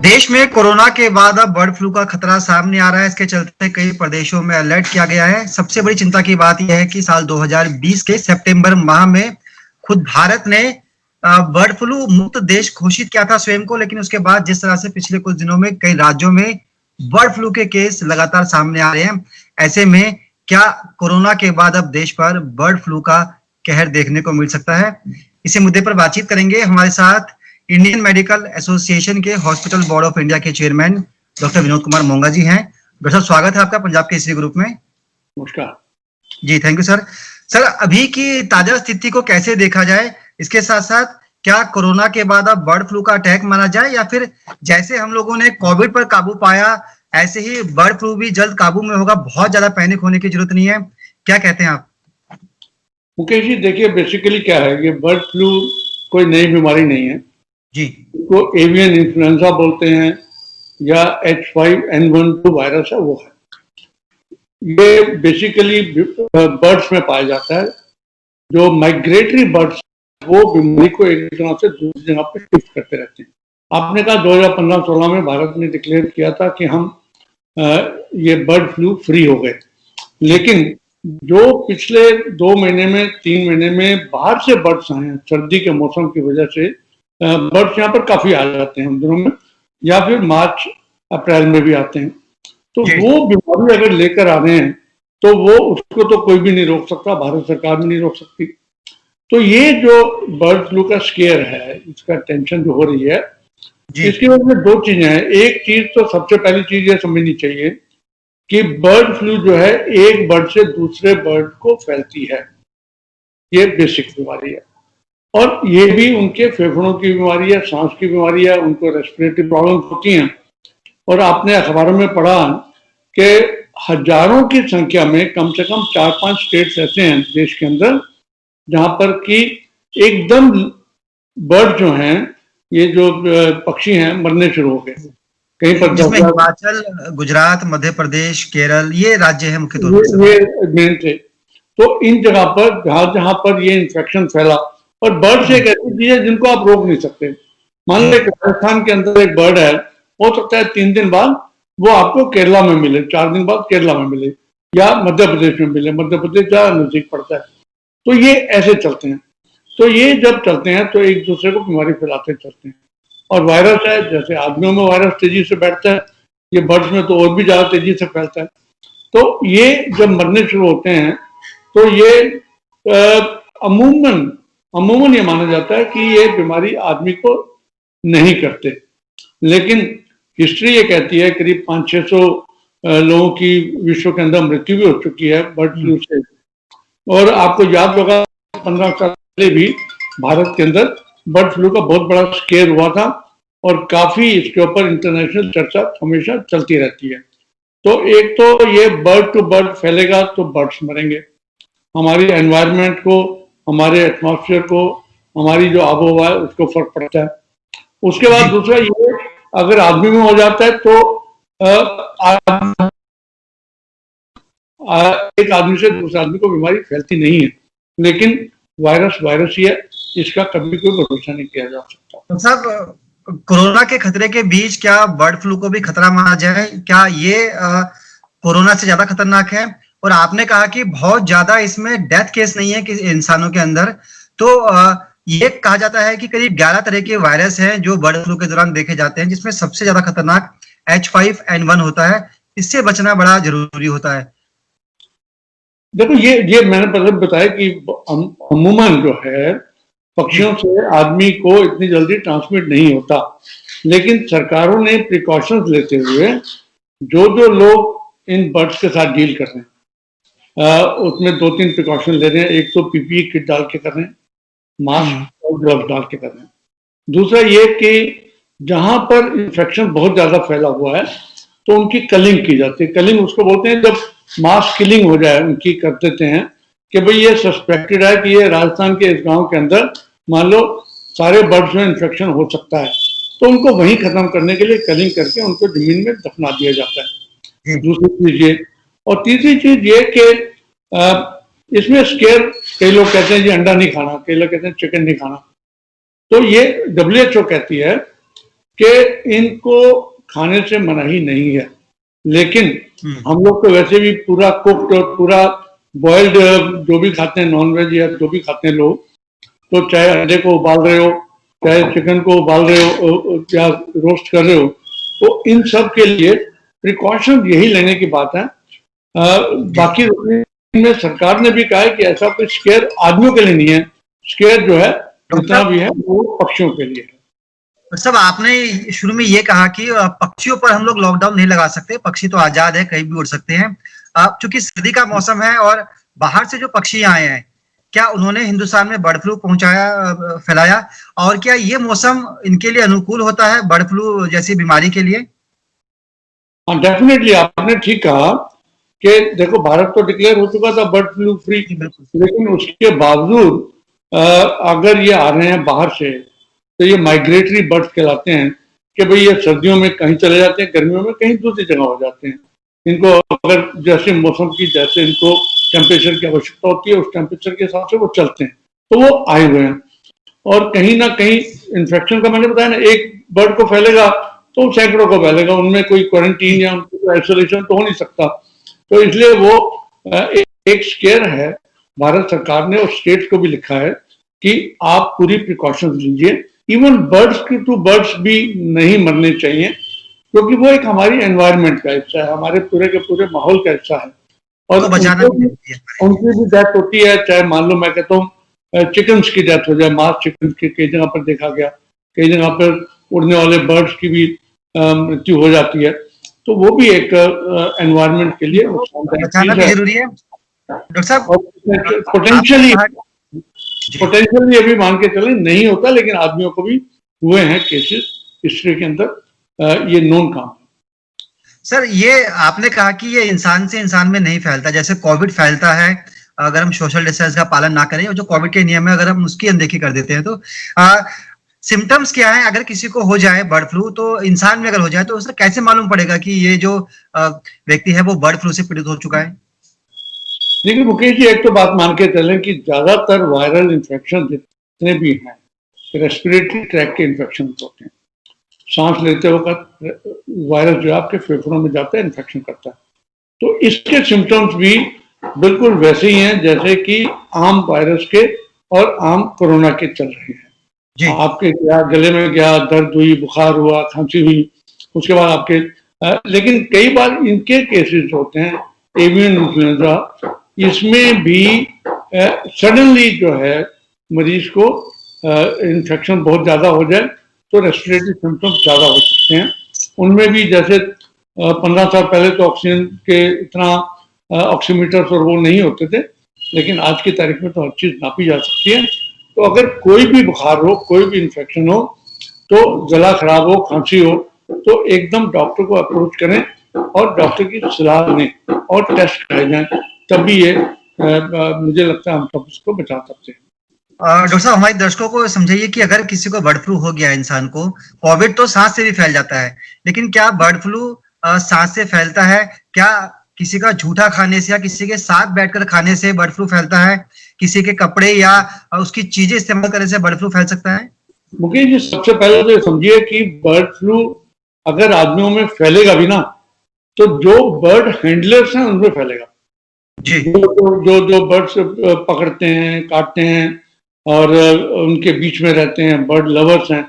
देश में कोरोना के बाद अब बर्ड फ्लू का खतरा सामने आ रहा है। इसके चलते कई प्रदेशों में अलर्ट किया गया है। सबसे बड़ी चिंता की बात यह है कि साल 2020 के सितंबर माह में खुद भारत ने बर्ड फ्लू मुक्त देश घोषित किया था स्वयं को, लेकिन उसके बाद जिस तरह से पिछले कुछ दिनों में कई राज्यों में बर्ड फ्लू के केस लगातार सामने आ रहे हैं, ऐसे में क्या कोरोना के बाद अब देश पर बर्ड फ्लू का कहर देखने को मिल सकता है? इसी मुद्दे पर बातचीत करेंगे। हमारे साथ इंडियन मेडिकल एसोसिएशन के हॉस्पिटल बोर्ड ऑफ इंडिया के चेयरमैन डॉक्टर विनोद कुमार मोंगा जी हैं। डॉक्टर साहब, स्वागत है आपका पंजाब केसरी ग्रुप में। नमस्कार जी, थैंक यू सर। सर, अभी की ताजा स्थिति को कैसे देखा जाए? इसके साथ साथ क्या कोरोना के बाद अब बर्ड फ्लू का अटैक माना जाए, या फिर जैसे हम लोगों ने कोविड पर काबू पाया ऐसे ही बर्ड फ्लू भी जल्द काबू में होगा, बहुत ज्यादा पैनिक होने की जरूरत नहीं है? क्या कहते हैं आप? मुकेश जी, देखिए बेसिकली क्या है, ये बर्ड फ्लू कोई नई बीमारी नहीं है जी। इसको एवियन इन्फ्लुएंजा बोलते हैं या H5N1 वायरस है, वो है। ये बेसिकली बर्ड्स में पाया जाता है। जो माइग्रेटरी बर्ड्स वो बीमारी को एक जगह से दूसरी जगह पर शिफ्ट करते रहते हैं। आपने कहा 2015-16 में भारत ने डिक्लेयर किया था कि हम ये बर्ड फ्लू फ्री हो गए, लेकिन जो पिछले 2 महीने में 3 महीने में बाहर से बर्ड्स आए हैं सर्दी के मौसम की वजह से, बर्ड्स यहाँ पर काफी आ जाते हैं उन दिनों में, या फिर मार्च अप्रैल में भी आते हैं। तो वो बीमारी अगर लेकर आ रहे हैं तो वो उसको तो कोई भी नहीं रोक सकता, भारत सरकार भी नहीं रोक सकती। तो ये जो बर्ड फ्लू का स्केयर है, इसका टेंशन जो हो रही है, इसकी वजह से 2 चीजें हैं। एक चीज तो सबसे पहली चीज ये समझनी चाहिए कि बर्ड फ्लू जो है एक बर्ड से दूसरे बर्ड को फैलती है। ये बेसिक बीमारी है, और ये भी उनके फेफड़ों की बीमारी है, सांस की बीमारी है, उनको रेस्पिरेटरी प्रॉब्लम होती हैं। और आपने अखबारों में पढ़ा कि हजारों की संख्या में कम से कम 4-5 स्टेट्स ऐसे हैं देश के अंदर जहां पर कि एकदम बर्ड जो हैं, ये जो पक्षी हैं, मरने शुरू हो गए। कहीं पर जिसमें हिमाचल, गुजरात, मध्य प्रदेश, केरल, ये राज्य है मुख्य तौर पर। ये मेन थे। तो इन जगह पर जहां पर ये इन्फेक्शन फैला, और बर्ड से एक ऐसी चीज है जिनको आप रोक नहीं सकते। मान लो राजस्थान के अंदर एक बर्ड है, हो सकता है 3 दिन बाद वो आपको केरला में मिले, 4 दिन बाद केरला में मिले, या मध्य प्रदेश में मिले। मध्य प्रदेश ज्यादा नजदीक पड़ता है। तो ये ऐसे चलते हैं। तो ये जब चलते हैं तो एक दूसरे को बीमारी फैलाते चलते हैं। और वायरस है, जैसे आदमियों में वायरस तेजी से बैठता है, ये बर्ड्स में तो और भी ज्यादा तेजी से फैलता है। तो ये जब मरने शुरू होते हैं तो ये अमूमन ये माना जाता है कि ये बीमारी आदमी को नहीं करते, लेकिन हिस्ट्री ये कहती है करीब 500-600 लोगों की विश्व के अंदर मृत्यु भी हो चुकी है बर्ड फ्लू से। और आपको याद होगा 15 साल पहले भी भारत के अंदर बर्ड फ्लू का बहुत बड़ा स्केयर हुआ था, और काफी इसके ऊपर इंटरनेशनल चर्चा हमेशा चलती रहती है। तो एक तो ये बर्ड टू बर्ड फैलेगा तो बर्ड्स मरेंगे, हमारी एनवायरनमेंट को, हमारे एटमॉस्फेयर को, हमारी जो आबोहवा है उसको फर्क पड़ता है। उसके बाद दूसरा ये, अगर आदमी में हो जाता है तो एक आदमी से दूसरे आदमी को बीमारी फैलती नहीं है, लेकिन वायरस ही है, इसका कभी कोई भरोसा नहीं किया जा सकता। तो साहब, कोरोना के खतरे के बीच क्या बर्ड फ्लू को भी खतरा माना जाए? क्या ये कोरोना से ज्यादा खतरनाक है? और आपने कहा कि बहुत ज्यादा इसमें डेथ केस नहीं है कि इंसानों के अंदर, तो ये कहा जाता है कि करीब 11 तरह के वायरस हैं जो बर्ड फ्लू के दौरान देखे जाते हैं, जिसमें सबसे ज्यादा खतरनाक H5N1 होता है। इससे बचना बड़ा जरूरी होता है। देखो, ये मैंने पहले बताया कि अमूमन जो है पक्षियों से आदमी को इतनी जल्दी ट्रांसमिट नहीं होता, लेकिन सरकारों ने प्रिकॉशंस लेते हुए जो लोग इन बर्ड्स के साथ डील कर रहे हैं उसमें 2-3 प्रिकॉशन ले रहे हैं। एक तो PPE किट डाल के कर रहे हैं, मास्क और ग्लव्स डाल के कर रहे हैं। दूसरा ये कि जहां पर इन्फेक्शन बहुत ज्यादा फैला हुआ है तो उनकी कलिंग की जाती है। कलिंग उसको बोलते हैं जब मास किलिंग हो जाए, उनकी कर देते हैं कि भाई ये सस्पेक्टेड है कि ये राजस्थान के इस गांव के अंदर मान लो सारे बर्ड्स में इन्फेक्शन हो सकता है, तो उनको वहीं खत्म करने के लिए कलिंग करके उनको जमीन में दफना दिया जाता है। दूसरी चीज ये, और तीसरी चीज ये कि इसमें स्केयर, कई लोग कहते हैं जी अंडा नहीं खाना, कई लोग कहते हैं चिकन नहीं खाना। तो ये WHO कहती है कि इनको खाने से मनाही नहीं है, लेकिन हम लोग तो वैसे भी पूरा कुक्ड और पूरा बॉइल्ड जो भी खाते हैं, नॉनवेज या जो भी खाते हैं लोग, तो चाहे अंडे को उबाल रहे हो, चाहे चिकन को उबाल रहे हो या रोस्ट कर रहे हो, तो इन सब के लिए प्रिकॉशन यही लेने की बात है। बाकी में सरकार ने भी कहा है कि ऐसा कोई स्केयर आदमियों के लिए नहीं है, स्केयर जो है जितना भी है वो पक्षियों के लिए है। सब आपने शुरू में ये कहा कि पक्षियों पर हम लोग लॉकडाउन नहीं लगा सकते, पक्षी तो आजाद है, कहीं भी उड़ सकते हैं। चूंकि सर्दी का मौसम है और बाहर से जो पक्षी आए हैं, क्या उन्होंने हिंदुस्तान में बर्ड फ्लू फैलाया, और क्या ये मौसम इनके लिए अनुकूल होता है बर्ड फ्लू जैसी बीमारी के लिए? हाँ, डेफिनेटली आपने ठीक कहा कि देखो भारत तो डिक्लेयर हो चुका था बर्ड फ्लू फ्री, लेकिन उसके बावजूद अगर ये आ रहे हैं बाहर से, तो ये माइग्रेटरी बर्ड्स कहलाते हैं कि भाई ये सर्दियों में कहीं चले जाते हैं, गर्मियों में कहीं दूसरी जगह हो जाते हैं। इनको अगर जैसे मौसम की जैसे इनको टेम्परेचर की आवश्यकता होती है, उस टेम्परेचर के हिसाब से वो चलते हैं, तो वो आए हुए हैं। और कहीं ना कहीं इन्फेक्शन का मैंने बताया ना, एक बर्ड को फैलेगा तो सैकड़ों को फैलेगा, उनमें कोई क्वारंटीन या आइसोलेशन तो हो नहीं सकता। तो इसलिए वो एक स्केयर है। भारत सरकार ने और स्टेट को भी लिखा है कि आप पूरी प्रिकॉशंस लीजिए, इवन बर्ड्स टू बर्ड्स भी नहीं मरने चाहिए, क्योंकि वो एक हमारी एनवायरनमेंट का हिस्सा है, हमारे पूरे के पूरे माहौल का हिस्सा है। और उनकी भी डेथ होती है, चाहे मान लो मैं कहता हूँ चिकन्स की डेथ हो जाए, मास चिकन की कई जगह पर देखा गया, कई जगह पर उड़ने वाले बर्ड्स की भी मृत्यु हो जाती है, तो वो भी एक एनवायरनमेंट के लिए नुकसानदायक जरूरी है। डॉक्टर साहब, पोटेंशियली अभी मान के चले नहीं होता, लेकिन आदमियों को भी हुए हैं केसेस हिस्ट्री के अंदर, ये नोन काम है। सर, ये आपने कहा कि ये इंसान से इंसान में नहीं फैलता, जैसे कोविड फैलता है अगर हम सोशल डिस्टेंस का पालन ना करें, और जो कोविड के नियम है अगर हम उसकी अनदेखी कर देते हैं, तो सिम्टम्स क्या है अगर किसी को हो जाए बर्ड फ्लू, तो इंसान में अगर हो जाए तो उसे कैसे मालूम पड़ेगा कि ये जो व्यक्ति है वो बर्ड फ्लू से पीड़ित हो चुका है? देखिए मुकेश जी, एक तो बात मान के चलें कि ज्यादातर वायरल इन्फेक्शन जितने भी हैं रेस्पिरेटरी ट्रैक के इन्फेक्शन होते हैं। सांस लेते वक्त वायरस जो आपके फेफड़ों में जाता है, इन्फेक्शन करता है। तो इसके सिम्टम्स भी बिल्कुल वैसे ही हैं जैसे कि आम वायरस के और आम कोरोना के चल रहे हैं। आपके क्या गले में क्या दर्द हुई, बुखार हुआ, खांसी हुई, उसके बाद आपके लेकिन कई बार इनके केसेस होते हैं एवियन इन्फ्लुएंजा, इसमें भी सडनली जो है मरीज को इन्फेक्शन बहुत ज्यादा हो जाए तो रेस्पिरेटरी सिम्टम्स ज्यादा हो सकते हैं। उनमें भी जैसे 15 साल पहले तो ऑक्सीजन के इतना ऑक्सीमीटर्स और वो नहीं होते थे, लेकिन आज की तारीख में तो हर चीज नापी जा सकती है। तो अगर कोई भी बुखार हो, कोई भी इन्फेक्शन हो, तो गला खराब हो, खांसी हो, तो एकदम डॉक्टर को अप्रोच करें और डॉक्टर की सलाह लें और टेस्ट कराए जाएं, तभी ये मुझे लगता है हम सब उसको बचा सकते हैं। डॉक्टर साहब, हमारे दर्शकों को समझाइए कि अगर किसी को बर्ड फ्लू हो गया, इंसान को कोविड तो सांस से भी फैल जाता है, लेकिन क्या बर्ड फ्लू सांस से फैलता है? क्या किसी का झूठा खाने से या किसी के साथ बैठकर खाने से बर्ड फ्लू फैलता है? किसी के कपड़े या उसकी चीजें इस्तेमाल करने से बर्ड फ्लू फैल सकता है? मुकेश जी, सबसे पहले तो समझिए कि बर्ड फ्लू अगर आदमियों में फैलेगा भी ना, तो जो बर्ड हैंडलर्स हैं उनमें फैलेगा जी। जो बर्ड्स पकड़ते हैं, काटते हैं और उनके बीच में रहते हैं, बर्ड लवर्स हैं,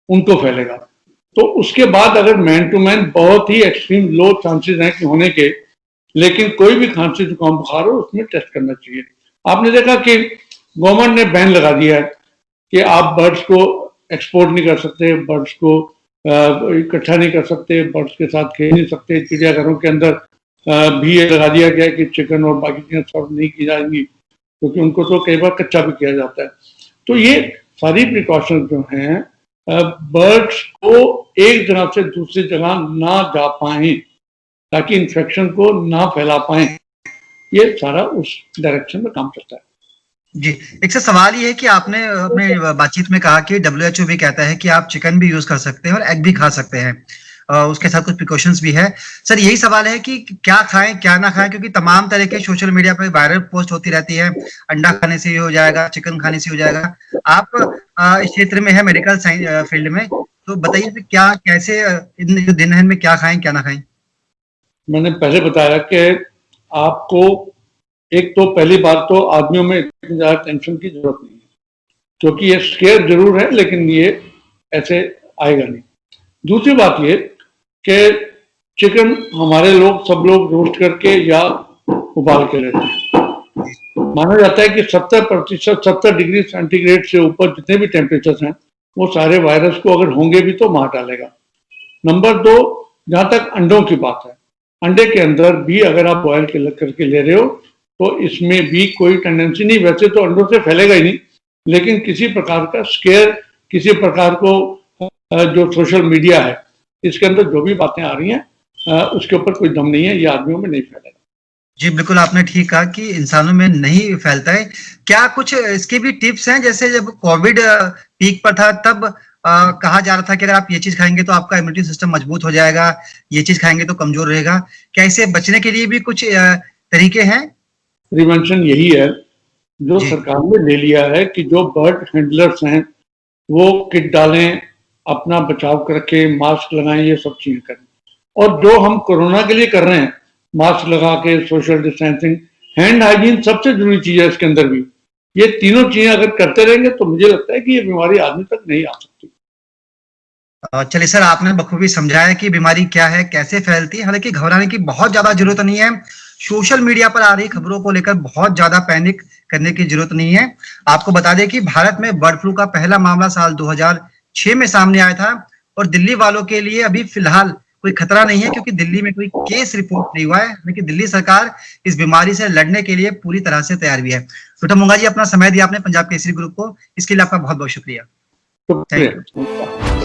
उनको फैलेगा। तो उसके बाद अगर मैन टू मैन बहुत ही एक्सट्रीम लो चांसेस हैं कि होने के, लेकिन कोई भी खांसी जुकाम बुखार हो उसमें टेस्ट करना चाहिए। आपने देखा कि गवर्नमेंट ने बैन लगा दिया है कि आप बर्ड्स को एक्सपोर्ट नहीं कर सकते, बर्ड्स को इकट्ठा नहीं कर सकते, बर्ड्स के साथ खेल नहीं सकते। चिड़ियाघरों के अंदर भी ये लगा दिया गया है कि चिकन और बाकी चीजें सर्व नहीं की जाएंगी, क्योंकि उनको तो कई बार कच्चा भी किया जाता है। तो ये सारी प्रिकॉशन जो हैं बर्ड्स को एक जगह से दूसरी जगह ना जा पाए, ताकि इन्फेक्शन को ना फैला पाए, ये सारा उस डायरेक्शन में काम करता है जी। एक से सवाल ये है कि आपने अपने बातचीत में कहा कि WHO भी कहता है कि आप चिकन भी यूज कर सकते हैं और एग भी खा सकते हैं, उसके साथ कुछ प्रिकॉशंस भी है। सर, यही सवाल है कि क्या खाएं क्या ना खाएं, क्योंकि तमाम तरह के सोशल मीडिया पर वायरल पोस्ट होती रहती है, अंडा खाने से ही हो जाएगा, चिकन खाने से हो जाएगा। आप इस क्षेत्र में है, मेडिकल साइंस फील्ड में, तो बताइए फिर क्या कैसे इन जो दिन है इनमें क्या खाएं क्या ना खाएं? मैंने पहले बताया कि आपको एक तो पहली बात तो आदमियों में इतनी ज्यादा टेंशन की जरूरत नहीं है, क्योंकि ये स्केयर जरूर है लेकिन ये ऐसे आएगा नहीं। दूसरी बात ये कि चिकन हमारे लोग सब लोग रोस्ट करके या उबाल के लेते हैं। माना जाता है कि 70% 70 डिग्री सेंटीग्रेड से ऊपर जितने भी टेम्परेचर हैं वो सारे वायरस को अगर होंगे भी तो मार डालेगा। नंबर 2, जहां तक अंडों की बात है, अंडे के अंदर भी अगर आप बॉयल करके ले रहे हो तो इसमें भी कोई टेंडेंसी नहीं, वैसे तो अंडों से फैलेगा ही नहीं, लेकिन किसी प्रकार का स्केयर, किसी प्रकार को जो सोशल मीडिया है इसके अंदर जो भी बातें आ रही हैं उसके ऊपर कोई दम नहीं है, ये आदमियों में नहीं फैलेगा। जी बिल्कुल, आपने ठीक कहा कि इंसानों में नहीं फैलता है। क्या कुछ इसके भी टिप्स हैं? जैसे जब कोविड पीक पर था तब कहा जा रहा था कि अगर आप ये चीज खाएंगे तो आपका इम्यूनिटी सिस्टम मजबूत हो जाएगा, ये चीज खाएंगे तो कमजोर रहेगा। क्या इससे बचने के लिए भी कुछ तरीके हैं? प्रिवेंशन यही है जो जी सरकार ने ले लिया है कि जो बर्ड हैंडलर्स हैं वो किट डालें, अपना बचाव करके मास्क लगाएं, ये सब चीजें करें। और जो हम कोरोना के लिए कर रहे हैं, मास्क लगा के, सोशल डिस्टेंसिंग, हैंड हाइजीन सबसे जरूरी चीज है इसके अंदर भी। ये तीनों चीजें अगर करते रहेंगे तो मुझे लगता है कि ये बीमारी आदमी तक नहीं आ सकती। चलिए सर, आपने बखूबी समझाया कि बीमारी क्या है, कैसे फैलती है। हालांकि घबराने की बहुत ज्यादा जरूरत नहीं है। सोशल मीडिया पर आ रही खबरों को लेकर बहुत ज्यादा पैनिक करने की जरूरत नहीं है। आपको बता दें कि भारत में बर्ड फ्लू का पहला मामला साल 2006 में सामने आया था और दिल्ली वालों के लिए अभी फिलहाल कोई खतरा नहीं है, क्योंकि दिल्ली में कोई केस रिपोर्ट नहीं हुआ है। लेकिन दिल्ली सरकार इस बीमारी से लड़ने के लिए पूरी तरह से तैयार भी है। डॉक्टर मुंगा जी, अपना समय दिया आपने पंजाब केसरी ग्रुप को, इसके लिए आपका बहुत बहुत शुक्रिया। तो थैंक यू।